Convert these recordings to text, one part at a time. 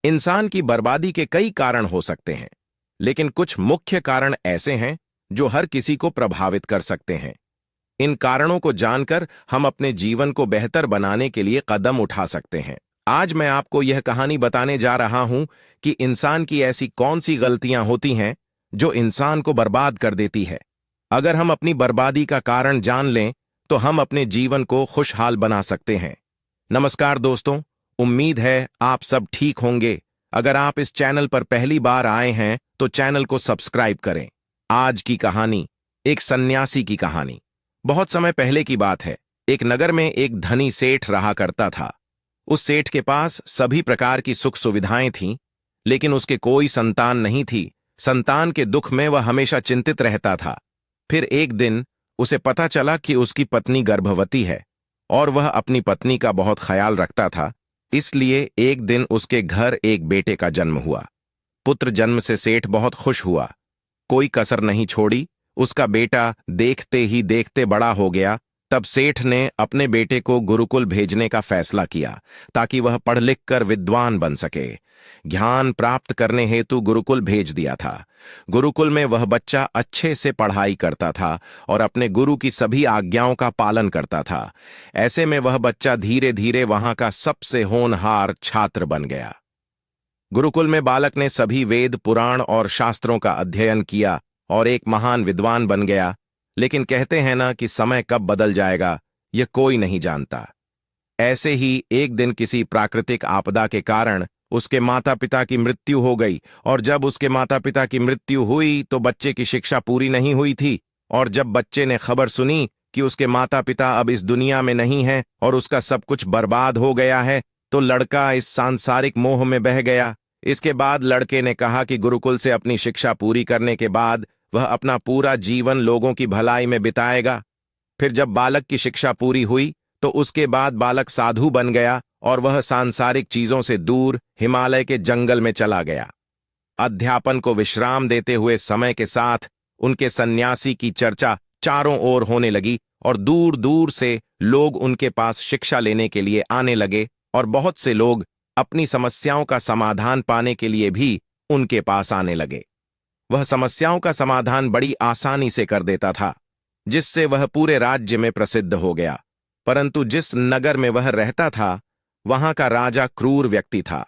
इंसान की बर्बादी के कई कारण हो सकते हैं, लेकिन कुछ मुख्य कारण ऐसे हैं जो हर किसी को प्रभावित कर सकते हैं। इन कारणों को जानकर हम अपने जीवन को बेहतर बनाने के लिए कदम उठा सकते हैं। आज मैं आपको यह कहानी बताने जा रहा हूं कि इंसान की ऐसी कौन सी गलतियां होती हैं जो इंसान को बर्बाद कर देती है। अगर हम अपनी बर्बादी का कारण जान लें तो हम अपने जीवन को खुशहाल बना सकते हैं। नमस्कार दोस्तों, उम्मीद है आप सब ठीक होंगे। अगर आप इस चैनल पर पहली बार आए हैं तो चैनल को सब्सक्राइब करें। आज की कहानी एक सन्यासी की कहानी। बहुत समय पहले की बात है। एक नगर में एक धनी सेठ रहा करता था। उस सेठ के पास सभी प्रकार की सुख सुविधाएं थीं, लेकिन उसके कोई संतान नहीं थी। संतान के दुख में वह हमेशा चिंतित रहता था। फिर एक दिन उसे पता चला कि उसकी पत्नी गर्भवती है और वह अपनी पत्नी का बहुत ख्याल रखता था। इसलिए एक दिन उसके घर एक बेटे का जन्म हुआ। पुत्र जन्म से सेठ बहुत खुश हुआ। कोई कसर नहीं छोड़ी। उसका बेटा देखते ही देखते बड़ा हो गया। तब सेठ ने अपने बेटे को गुरुकुल भेजने का फैसला किया ताकि वह पढ़ लिख कर विद्वान बन सके। ज्ञान प्राप्त करने हेतु गुरुकुल भेज दिया था। गुरुकुल में वह बच्चा अच्छे से पढ़ाई करता था और अपने गुरु की सभी आज्ञाओं का पालन करता था। ऐसे में वह बच्चा धीरे धीरे वहां का सबसे होनहार छात्र बन गया। गुरुकुल में बालक ने सभी वेद, पुराण और शास्त्रों का अध्ययन किया और एक महान विद्वान बन गया। लेकिन कहते हैं ना कि समय कब बदल जाएगा यह कोई नहीं जानता। ऐसे ही एक दिन किसी प्राकृतिक आपदा के कारण उसके माता पिता की मृत्यु हो गई, और जब उसके माता पिता की मृत्यु हुई तो बच्चे की शिक्षा पूरी नहीं हुई थी। और जब बच्चे ने खबर सुनी कि उसके माता पिता अब इस दुनिया में नहीं हैं और उसका सब कुछ बर्बाद हो गया है, तो लड़का इस सांसारिक मोह में बह गया। इसके बाद लड़के ने कहा कि गुरुकुल से अपनी शिक्षा पूरी करने के बाद वह अपना पूरा जीवन लोगों की भलाई में बिताएगा। फिर जब बालक की शिक्षा पूरी हुई तो उसके बाद बालक साधु बन गया और वह सांसारिक चीजों से दूर हिमालय के जंगल में चला गया। अध्यापन को विश्राम देते हुए समय के साथ उनके सन्यासी की चर्चा चारों ओर होने लगी और दूर दूर से लोग उनके पास शिक्षा लेने के लिए आने लगे, और बहुत से लोग अपनी समस्याओं का समाधान पाने के लिए भी उनके पास आने लगे। वह समस्याओं का समाधान बड़ी आसानी से कर देता था, जिससे वह पूरे राज्य में प्रसिद्ध हो गया। परंतु जिस नगर में वह रहता था वहां का राजा क्रूर व्यक्ति था।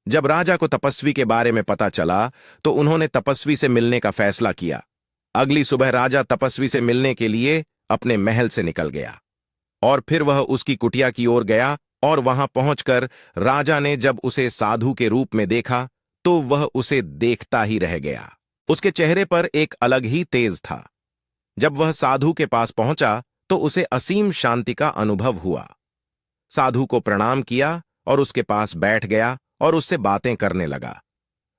जब राजा को तपस्वी के बारे में पता चला तो उन्होंने तपस्वी से मिलने का फैसला किया। अगली सुबह राजा तपस्वी से मिलने के लिए अपने महल से निकल गया और फिर वह उसकी कुटिया की ओर गया, और वहां पहुंचकर राजा ने जब उसे साधु के रूप में देखा तो वह उसे देखता ही रह गया। उसके चेहरे पर एक अलग ही तेज था। जब वह साधु के पास पहुंचा तो उसे असीम शांति का अनुभव हुआ। साधु को प्रणाम किया और उसके पास बैठ गया और उससे बातें करने लगा।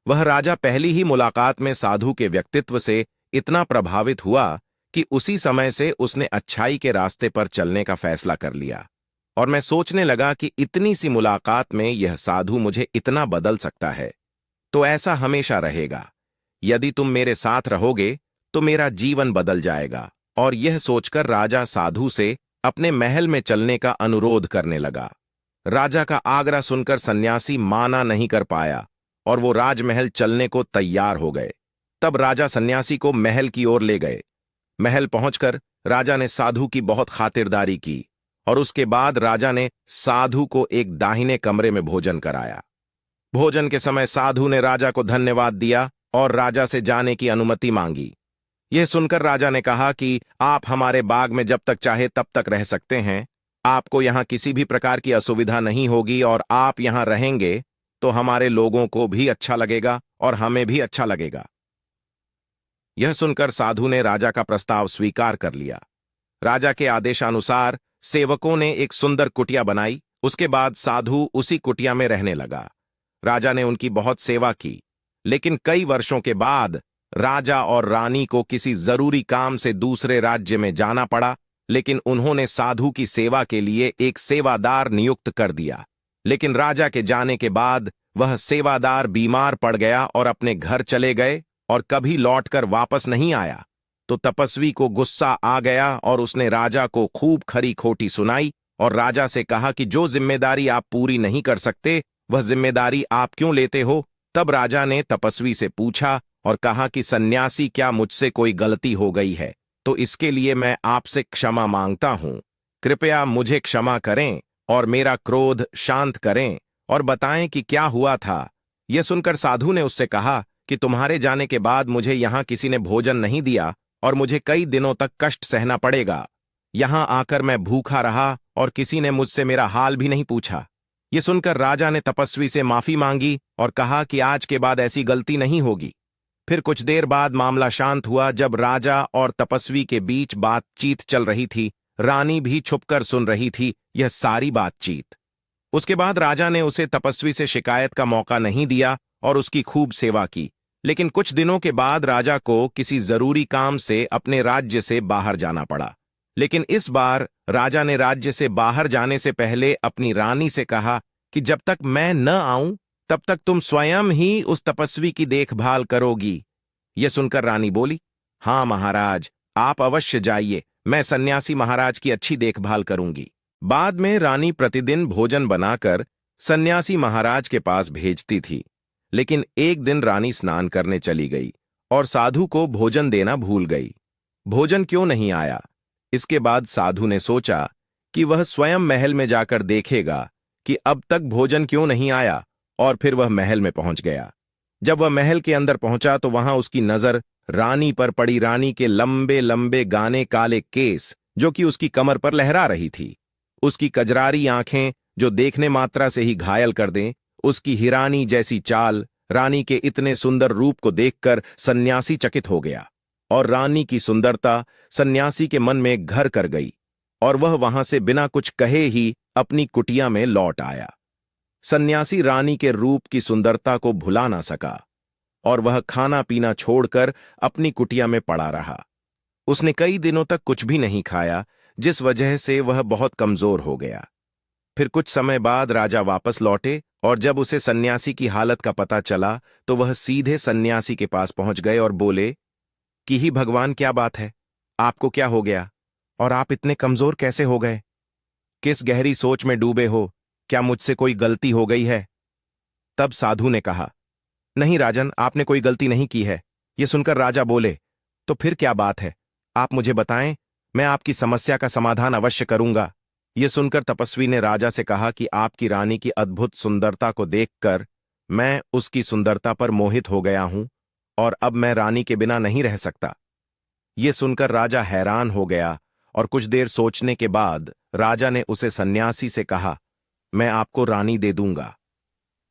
वह राजा पहली ही मुलाकात में साधु के व्यक्तित्व से इतना प्रभावित हुआ कि उसी समय से उसने अच्छाई के रास्ते पर चलने का फैसला कर लिया। और मैं सोचने लगा कि इतनी सी मुलाकात में यह साधु मुझे इतना बदल सकता है, तो ऐसा हमेशा रहेगा। यदि तुम मेरे साथ रहोगे तो मेरा जीवन बदल जाएगा। और यह सोचकर राजा साधु से अपने महल में चलने का अनुरोध करने लगा। राजा का आग्रह सुनकर सन्यासी माना नहीं कर पाया और वो राजमहल चलने को तैयार हो गए। तब राजा सन्यासी को महल की ओर ले गए। महल पहुंचकर राजा ने साधु की बहुत खातिरदारी की और उसके बाद राजा ने साधु को एक दाहिने कमरे में भोजन कराया। भोजन के समय साधु ने राजा को धन्यवाद दिया और राजा से जाने की अनुमति मांगी। यह सुनकर राजा ने कहा कि आप हमारे बाग में जब तक चाहे तब तक रह सकते हैं। आपको यहां किसी भी प्रकार की असुविधा नहीं होगी, और आप यहां रहेंगे तो हमारे लोगों को भी अच्छा लगेगा और हमें भी अच्छा लगेगा। यह सुनकर साधु ने राजा का प्रस्ताव स्वीकार कर लिया। राजा के आदेशानुसार सेवकों ने एक सुंदर कुटिया बनाई। उसके बाद साधु उसी कुटिया में रहने लगा। राजा ने उनकी बहुत सेवा की, लेकिन कई वर्षों के बाद राजा और रानी को किसी जरूरी काम से दूसरे राज्य में जाना पड़ा, लेकिन उन्होंने साधु की सेवा के लिए एक सेवादार नियुक्त कर दिया। लेकिन राजा के जाने के बाद वह सेवादार बीमार पड़ गया और अपने घर चले गए और कभी लौटकर वापस नहीं आया। तो तपस्वी को गुस्सा आ गया और उसने राजा को खूब खरी खोटी सुनाई और राजा से कहा कि जो जिम्मेदारी आप पूरी नहीं कर सकते वह जिम्मेदारी आप क्यों लेते हो? तब राजा ने तपस्वी से पूछा और कहा कि सन्यासी, क्या मुझसे कोई गलती हो गई है तो इसके लिए मैं आपसे क्षमा मांगता हूं। कृपया मुझे क्षमा करें और मेरा क्रोध शांत करें और बताएं कि क्या हुआ था। यह सुनकर साधु ने उससे कहा कि तुम्हारे जाने के बाद मुझे यहां किसी ने भोजन नहीं दिया और मुझे कई दिनों तक कष्ट सहना पड़ेगा। यहां आकर मैं भूखा रहा और किसी ने मुझसे मेरा हाल भी नहीं पूछा। ये सुनकर राजा ने तपस्वी से माफी मांगी और कहा कि आज के बाद ऐसी गलती नहीं होगी। फिर कुछ देर बाद मामला शांत हुआ। जब राजा और तपस्वी के बीच बातचीत चल रही थी, रानी भी छुपकर सुन रही थी यह सारी बातचीत। उसके बाद राजा ने उसे तपस्वी से शिकायत का मौका नहीं दिया और उसकी खूब सेवा की। लेकिन कुछ दिनों के बाद राजा को किसी जरूरी काम से अपने राज्य से बाहर जाना पड़ा। लेकिन इस बार राजा ने राज्य से बाहर जाने से पहले अपनी रानी से कहा कि जब तक मैं न आऊं तब तक तुम स्वयं ही उस तपस्वी की देखभाल करोगी। यह सुनकर रानी बोली, हां महाराज, आप अवश्य जाइए, मैं सन्यासी महाराज की अच्छी देखभाल करूंगी। बाद में रानी प्रतिदिन भोजन बनाकर सन्यासी महाराज के पास भेजती थी। लेकिन एक दिन रानी स्नान करने चली गई और साधु को भोजन देना भूल गई। भोजन क्यों नहीं आया? इसके बाद साधु ने सोचा कि वह स्वयं महल में जाकर देखेगा कि अब तक भोजन क्यों नहीं आया, और फिर वह महल में पहुंच गया। जब वह महल के अंदर पहुंचा तो वहां उसकी नजर रानी पर पड़ी। रानी के लंबे लंबे गाने काले केस जो कि उसकी कमर पर लहरा रही थी, उसकी कजरारी आंखें जो देखने मात्रा से ही घायल कर दें, उसकी हिरानी जैसी चाल। रानी के इतने सुंदर रूप को देखकर सन्यासी चकित हो गया और रानी की सुंदरता सन्यासी के मन में घर कर गई और वह वहां से बिना कुछ कहे ही अपनी कुटिया में लौट आया। सन्यासी रानी के रूप की सुंदरता को भुला ना सका और वह खाना पीना छोड़कर अपनी कुटिया में पड़ा रहा। उसने कई दिनों तक कुछ भी नहीं खाया, जिस वजह से वह बहुत कमजोर हो गया। फिर कुछ समय बाद राजा वापस लौटे और जब उसे सन्यासी की हालत का पता चला तो वह सीधे सन्यासी के पास पहुंच गए और बोले कि ही भगवान, क्या बात है, आपको क्या हो गया और आप इतने कमजोर कैसे हो गए? किस गहरी सोच में डूबे हो? क्या मुझसे कोई गलती हो गई है? तब साधु ने कहा, नहीं राजन, आपने कोई गलती नहीं की है। यह सुनकर राजा बोले, तो फिर क्या बात है, आप मुझे बताएं, मैं आपकी समस्या का समाधान अवश्य करूंगा। यह सुनकर तपस्वी ने राजा से कहा कि आपकी रानी की अद्भुत सुंदरता को देखकर मैं उसकी सुंदरता पर मोहित हो गया हूं और अब मैं रानी के बिना नहीं रह सकता। यह सुनकर राजा हैरान हो गया और कुछ देर सोचने के बाद राजा ने उसे सन्यासी से कहा, मैं आपको रानी दे दूंगा।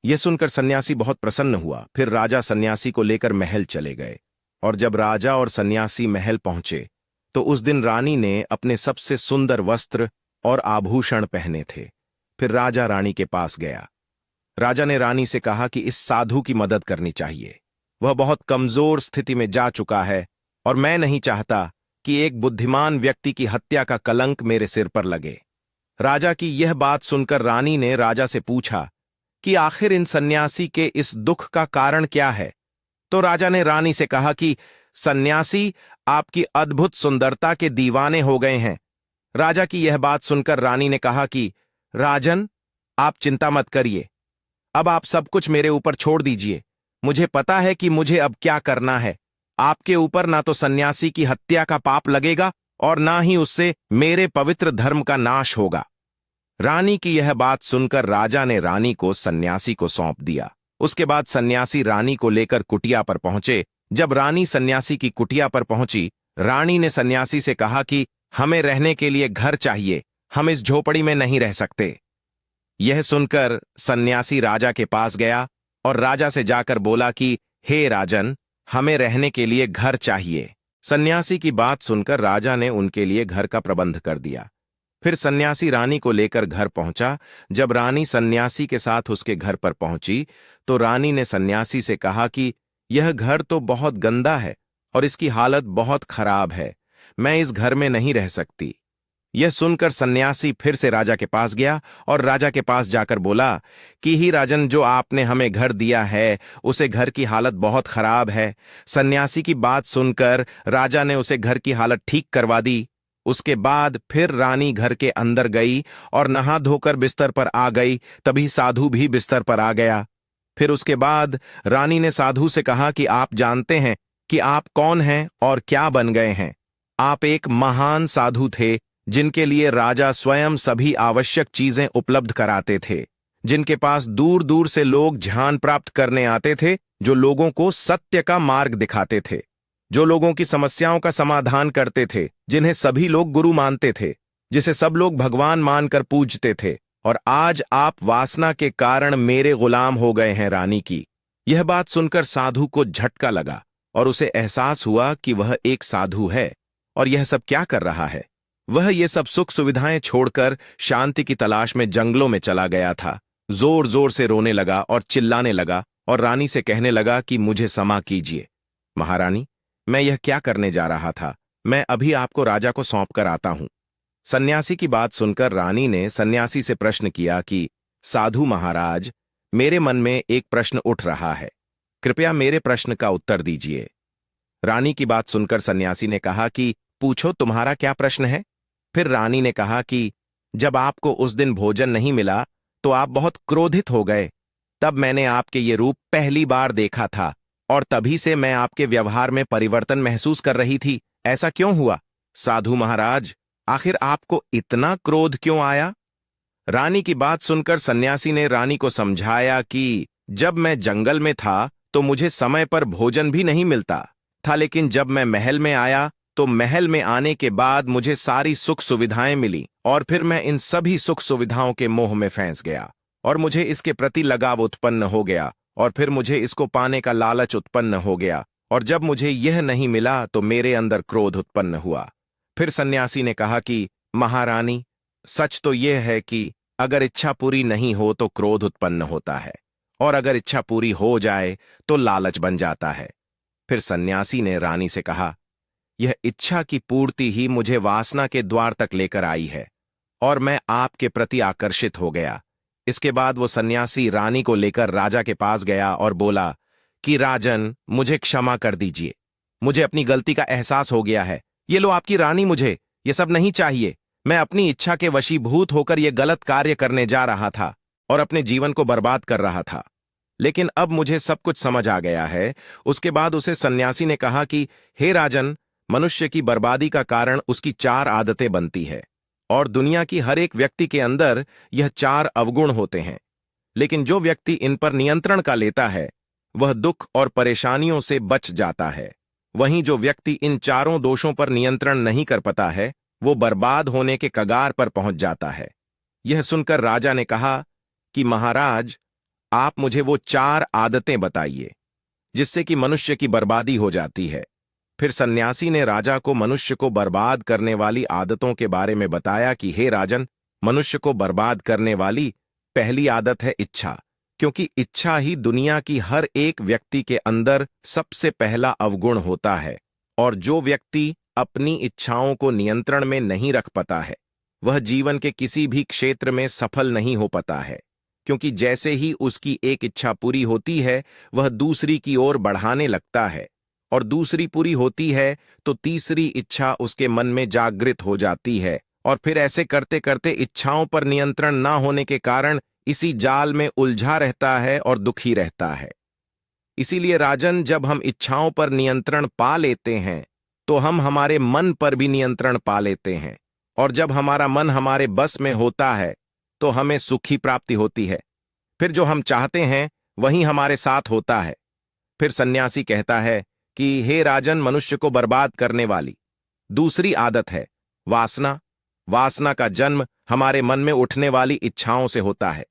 यह सुनकर सन्यासी बहुत प्रसन्न हुआ। फिर राजा सन्यासी को लेकर महल चले गए और जब राजा और सन्यासी महल पहुंचे तो उस दिन रानी ने अपने सबसे सुंदर वस्त्र और आभूषण पहने थे। फिर राजा रानी के पास गया। राजा ने रानी से कहा कि इस साधु की मदद करनी चाहिए, वह बहुत कमजोर स्थिति में जा चुका है और मैं नहीं चाहता कि एक बुद्धिमान व्यक्ति की हत्या का कलंक मेरे सिर पर लगे। राजा की यह बात सुनकर रानी ने राजा से पूछा कि आखिर इन सन्यासी के इस दुख का कारण क्या है? तो राजा ने रानी से कहा कि सन्यासी आपकी अद्भुत सुंदरता के दीवाने हो गए हैं। राजा की यह बात सुनकर रानी ने कहा कि राजन, आप चिंता मत करिए, अब आप सब कुछ मेरे ऊपर छोड़ दीजिए। मुझे पता है कि मुझे अब क्या करना है। आपके ऊपर ना तो सन्यासी की हत्या का पाप लगेगा और ना ही उससे मेरे पवित्र धर्म का नाश होगा। रानी की यह बात सुनकर राजा ने रानी को सन्यासी को सौंप दिया। उसके बाद सन्यासी रानी को लेकर कुटिया पर पहुंचे। जब रानी सन्यासी की कुटिया पर पहुंची, रानी ने सन्यासी से कहा कि हमें रहने के लिए घर चाहिए, हम इस झोपड़ी में नहीं रह सकते। यह सुनकर सन्यासी राजा के पास गया और राजा से जाकर बोला कि हे राजन, हमें रहने के लिए घर चाहिए। सन्यासी की बात सुनकर राजा ने उनके लिए घर का प्रबंध कर दिया। फिर सन्यासी रानी को लेकर घर पहुंचा। जब रानी सन्यासी के साथ उसके घर पर पहुंची तो रानी ने सन्यासी से कहा कि यह घर तो बहुत गंदा है और इसकी हालत बहुत खराब है, मैं इस घर में नहीं रह सकती। यह सुनकर सन्यासी फिर से राजा के पास गया और राजा के पास जाकर बोला कि ही राजन, जो आपने हमें घर दिया है उसे घर की हालत बहुत खराब है। सन्यासी की बात सुनकर राजा ने उसे घर की हालत ठीक करवा दी उसके बाद फिर रानी घर के अंदर गई और नहा धोकर बिस्तर पर आ गई। तभी साधु भी बिस्तर पर आ गया। फिर उसके बाद रानी ने साधु से कहा कि आप जानते हैं कि आप कौन हैं और क्या बन गए हैं। आप एक महान साधु थे जिनके लिए राजा स्वयं सभी आवश्यक चीजें उपलब्ध कराते थे, जिनके पास दूर दूर से लोग ध्यान प्राप्त करने आते थे, जो लोगों को सत्य का मार्ग दिखाते थे, जो लोगों की समस्याओं का समाधान करते थे, जिन्हें सभी लोग गुरु मानते थे, जिसे सब लोग भगवान मानकर पूजते थे। और आज आप वासना के कारण मेरे गुलाम हो गए हैं रानी की। यह बात सुनकर साधु को झटका लगा और उसे एहसास हुआ कि वह एक साधु है और यह सब क्या कर रहा है। वह ये सब सुख सुविधाएं छोड़कर शांति की तलाश में जंगलों में चला गया था। जोर जोर से रोने लगा और चिल्लाने लगा और रानी से कहने लगा कि मुझे क्षमा कीजिए महारानी, मैं यह क्या करने जा रहा था। मैं अभी आपको राजा को सौंप कर आता हूं। सन्यासी की बात सुनकर रानी ने सन्यासी से प्रश्न किया कि साधु महाराज, मेरे मन में एक प्रश्न उठ रहा है, कृपया मेरे प्रश्न का उत्तर दीजिए। रानी की बात सुनकर सन्यासी ने कहा कि पूछो, तुम्हारा क्या प्रश्न है। फिर रानी ने कहा कि जब आपको उस दिन भोजन नहीं मिला तो आप बहुत क्रोधित हो गए। तब मैंने आपके ये रूप पहली बार देखा था और तभी से मैं आपके व्यवहार में परिवर्तन महसूस कर रही थी। ऐसा क्यों हुआ साधु महाराज? आखिर आपको इतना क्रोध क्यों आया? रानी की बात सुनकर सन्यासी ने रानी को समझाया कि जब मैं जंगल में था तो मुझे समय पर भोजन भी नहीं मिलता था, लेकिन जब मैं महल में आया तो महल में आने के बाद मुझे सारी सुख सुविधाएं मिली और फिर मैं इन सभी सुख सुविधाओं के मोह में फंस गया और मुझे इसके प्रति लगाव उत्पन्न हो गया और फिर मुझे इसको पाने का लालच उत्पन्न हो गया और जब मुझे यह नहीं मिला तो मेरे अंदर क्रोध उत्पन्न हुआ। फिर सन्यासी ने कहा कि महारानी, सच तो यह है कि अगर इच्छा पूरी नहीं हो तो क्रोध उत्पन्न होता है और अगर इच्छा पूरी हो जाए तो लालच बन जाता है। फिर सन्यासी ने रानी से कहा, यह इच्छा की पूर्ति ही मुझे वासना के द्वार तक लेकर आई है और मैं आपके प्रति आकर्षित हो गया। इसके बाद वो सन्यासी रानी को लेकर राजा के पास गया और बोला कि राजन, मुझे क्षमा कर दीजिए, मुझे अपनी गलती का एहसास हो गया है। ये लो आपकी रानी, मुझे ये सब नहीं चाहिए। मैं अपनी इच्छा के वशीभूत होकर यह गलत कार्य करने जा रहा था और अपने जीवन को बर्बाद कर रहा था, लेकिन अब मुझे सब कुछ समझ आ गया है। उसके बाद उसे सन्यासी ने कहा कि हे राजन, मनुष्य की बर्बादी का कारण उसकी 4 आदतें बनती है और दुनिया की हर एक व्यक्ति के अंदर यह 4 अवगुण होते हैं, लेकिन जो व्यक्ति इन पर नियंत्रण का लेता है वह दुख और परेशानियों से बच जाता है। वहीं जो व्यक्ति इन 4 दोषों पर नियंत्रण नहीं कर पाता है वो बर्बाद होने के कगार पर पहुंच जाता है। यह सुनकर राजा ने कहा कि महाराज, आप मुझे वो 4 आदतें बताइए जिससे कि मनुष्य की बर्बादी हो जाती है। फिर सन्यासी ने राजा को मनुष्य को बर्बाद करने वाली आदतों के बारे में बताया कि हे राजन, मनुष्य को बर्बाद करने वाली पहली आदत है इच्छा, क्योंकि इच्छा ही दुनिया की हर एक व्यक्ति के अंदर सबसे पहला अवगुण होता है। और जो व्यक्ति अपनी इच्छाओं को नियंत्रण में नहीं रख पाता है वह जीवन के किसी भी क्षेत्र में सफल नहीं हो पाता है, क्योंकि जैसे ही उसकी एक इच्छा पूरी होती है वह दूसरी की ओर बढ़ाने लगता है और दूसरी पूरी होती है तो तीसरी इच्छा उसके मन में जागृत हो जाती है और फिर ऐसे करते करते इच्छाओं पर नियंत्रण ना होने के कारण इसी जाल में उलझा रहता है और दुखी रहता है। इसीलिए राजन, जब हम इच्छाओं पर नियंत्रण पा लेते हैं तो हम हमारे मन पर भी नियंत्रण पा लेते हैं और जब हमारा मन हमारे बस में होता है तो हमें सुख की प्राप्ति होती है। फिर जो हम चाहते हैं वही हमारे साथ होता है। फिर सन्यासी कहता है कि हे राजन, मनुष्य को बर्बाद करने वाली दूसरी आदत है वासना। वासना का जन्म हमारे मन में उठने वाली इच्छाओं से होता है।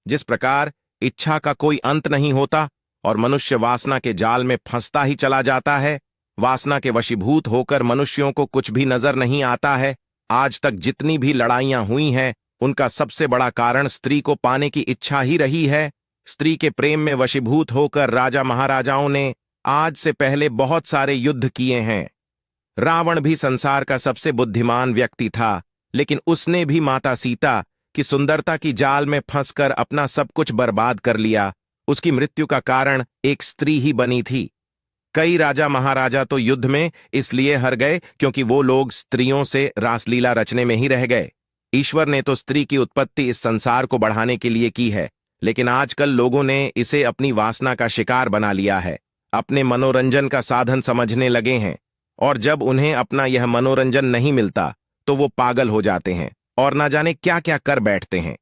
जिस प्रकार इच्छा का कोई अंत नहीं होता और मनुष्य वासना के जाल में फंसता ही चला जाता है, वासना के वशीभूत होकर मनुष्यों को कुछ भी नजर नहीं आता है। आज तक जितनी भी लड़ाइयां हुई हैं उनका सबसे बड़ा कारण स्त्री को पाने की इच्छा ही रही है। स्त्री के प्रेम में वशीभूत होकर राजा महाराजाओं ने आज से पहले बहुत सारे युद्ध किए हैं। रावण भी संसार का सबसे बुद्धिमान व्यक्ति था, लेकिन उसने भी माता सीता की सुंदरता की जाल में फंसकर अपना सब कुछ बर्बाद कर लिया। उसकी मृत्यु का कारण एक स्त्री ही बनी थी। कई राजा महाराजा तो युद्ध में इसलिए हार गए क्योंकि वो लोग स्त्रियों से रासलीला रचने में ही रह गए। ईश्वर ने तो स्त्री की उत्पत्ति इस संसार को बढ़ाने के लिए की है, लेकिन आजकल लोगों ने इसे अपनी वासना का शिकार बना लिया है, अपने मनोरंजन का साधन समझने लगे हैं। और जब उन्हें अपना यह मनोरंजन नहीं मिलता तो वो पागल हो जाते हैं और ना जाने क्या क्या कर बैठते हैं।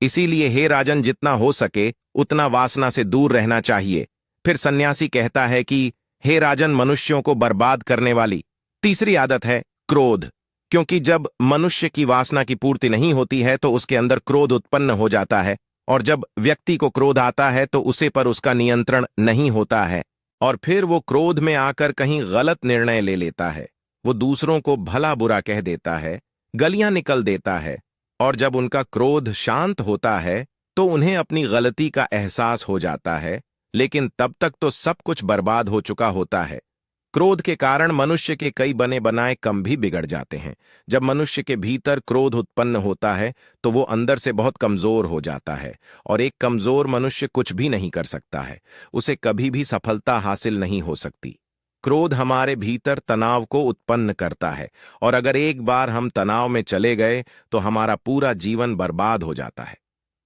इसीलिए हे राजन, जितना हो सके उतना वासना से दूर रहना चाहिए। फिर सन्यासी कहता है कि हे राजन, मनुष्यों को बर्बाद करने वाली तीसरी आदत है क्रोध। क्योंकि जब मनुष्य की वासना की पूर्ति नहीं होती है तो उसके अंदर क्रोध उत्पन्न हो जाता है, और जब व्यक्ति को क्रोध आता है तो उसे पर उसका नियंत्रण नहीं होता है, और फिर वो क्रोध में आकर कहीं गलत निर्णय ले लेता है। वो दूसरों को भला बुरा कह देता है, गलियां निकल देता है, और जब उनका क्रोध शांत होता है तो उन्हें अपनी गलती का एहसास हो जाता है, लेकिन तब तक तो सब कुछ बर्बाद हो चुका होता है। क्रोध के कारण मनुष्य के कई बने बनाए काम भी बिगड़ जाते हैं। जब मनुष्य के भीतर क्रोध उत्पन्न होता है तो वो अंदर से बहुत कमजोर हो जाता है, और एक कमजोर मनुष्य कुछ भी नहीं कर सकता है, उसे कभी भी सफलता हासिल नहीं हो सकती। क्रोध हमारे भीतर तनाव को उत्पन्न करता है, और अगर एक बार हम तनाव में चले गए तो हमारा पूरा जीवन बर्बाद हो जाता है।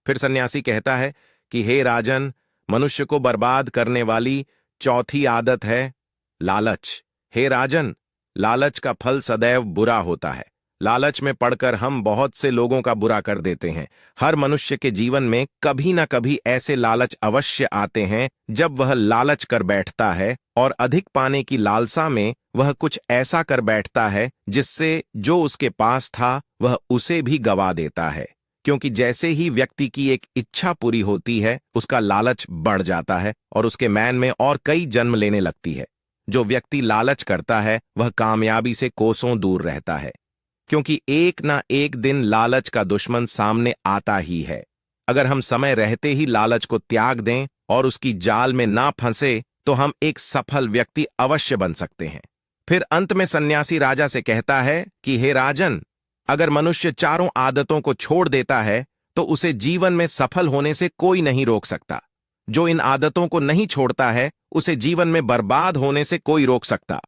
फिर सन्यासी कहता है कि हे राजन, मनुष्य को बर्बाद करने वाली चौथी आदत है लालच। हे राजन, लालच का फल सदैव बुरा होता है। लालच में पड़कर हम बहुत से लोगों का बुरा कर देते हैं। हर मनुष्य के जीवन में कभी ना कभी ऐसे लालच अवश्य आते हैं जब वह लालच कर बैठता है, और अधिक पाने की लालसा में वह कुछ ऐसा कर बैठता है जिससे जो उसके पास था वह उसे भी गवा देता है। क्योंकि जैसे ही व्यक्ति की एक इच्छा पूरी होती है उसका लालच बढ़ जाता है और उसके मैन में और कई जन्म लेने लगती है। जो व्यक्ति लालच करता है वह कामयाबी से कोसों दूर रहता है, क्योंकि एक ना एक दिन लालच का दुश्मन सामने आता ही है। अगर हम समय रहते ही लालच को त्याग दें और उसकी जाल में ना फंसे तो हम एक सफल व्यक्ति अवश्य बन सकते हैं। फिर अंत में सन्यासी राजा से कहता है कि हे राजन, अगर मनुष्य चारों आदतों को छोड़ देता है तो उसे जीवन में सफल होने से कोई नहीं रोक सकता। जो इन आदतों को नहीं छोड़ता है उसे जीवन में बर्बाद होने से कोई रोक सकता।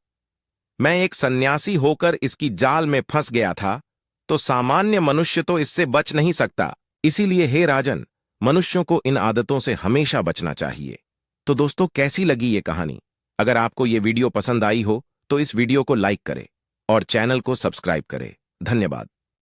मैं एक सन्यासी होकर इसकी जाल में फंस गया था, तो सामान्य मनुष्य तो इससे बच नहीं सकता। इसीलिए हे राजन, मनुष्यों को इन आदतों से हमेशा बचना चाहिए। तो दोस्तों, कैसी लगी ये कहानी? अगर आपको ये वीडियो पसंद आई हो तो इस वीडियो को लाइक करें और चैनल को सब्सक्राइब करें। धन्यवाद।